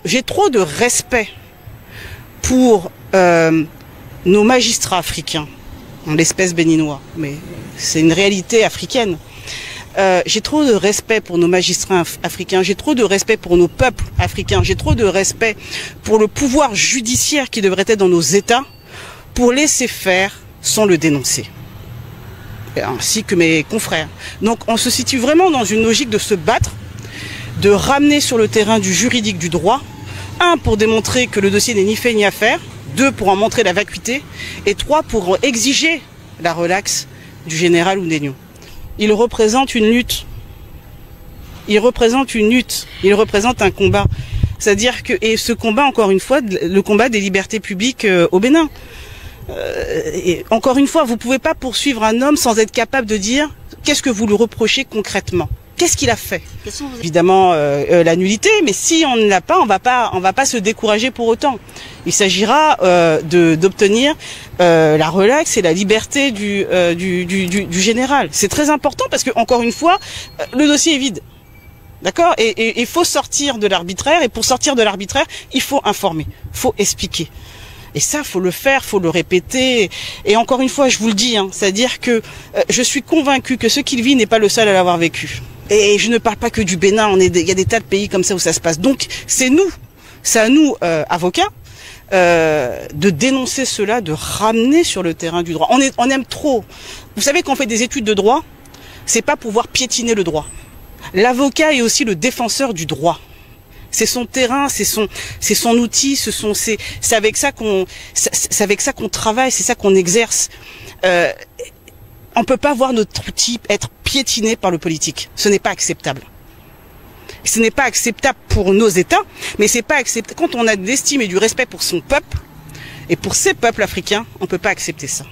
j'ai trop de respect pour nos magistrats africains, en l'espèce béninois, mais c'est une réalité africaine. J'ai trop de respect pour nos magistrats africains, j'ai trop de respect pour nos peuples africains, j'ai trop de respect pour le pouvoir judiciaire qui devrait être dans nos États pour laisser faire sans le dénoncer, ainsi que mes confrères. Donc on se situe vraiment dans une logique de se battre, de ramener sur le terrain du juridique du droit, un, pour démontrer que le dossier n'est ni fait ni à faire, deux, pour en montrer la vacuité, et trois, pour exiger la relaxe du général Oundénion. Il représente une lutte. Il représente une lutte. Il représente un combat. C'est-à-dire que, et ce combat, encore une fois, le combat des libertés publiques au Bénin. Et encore une fois, vous ne pouvez pas poursuivre un homme sans être capable de dire qu'est-ce que vous lui reprochez concrètement. Qu'est-ce qu'il a fait? Évidemment, la nullité, mais si on ne l'a pas, on va pas se décourager pour autant. Il s'agira d'obtenir la relaxe et la liberté du général. C'est très important parce que, encore une fois, le dossier est vide. D'accord? Et il faut sortir de l'arbitraire, et pour sortir de l'arbitraire, il faut informer, il faut expliquer. Et ça, faut le faire, faut le répéter. Et encore une fois, je vous le dis, hein, c'est-à-dire que je suis convaincu que ce qu'il vit n'est pas le seul à l'avoir vécu. Et je ne parle pas que du Bénin, il y a des tas de pays comme ça où ça se passe. Donc c'est à nous, avocats, de dénoncer cela, de ramener sur le terrain du droit. On aime trop. Vous savez, quand on fait des études de droit, c'est pas pour pouvoir piétiner le droit. L'avocat est aussi le défenseur du droit. C'est son terrain, c'est son outil, c'est avec ça qu'on travaille, c'est ça qu'on exerce. On peut pas voir notre outil être piétiné par le politique. Ce n'est pas acceptable. Ce n'est pas acceptable pour nos États, mais c'est pas acceptable quand on a de l'estime et du respect pour son peuple et pour ces peuples africains. On peut pas accepter ça.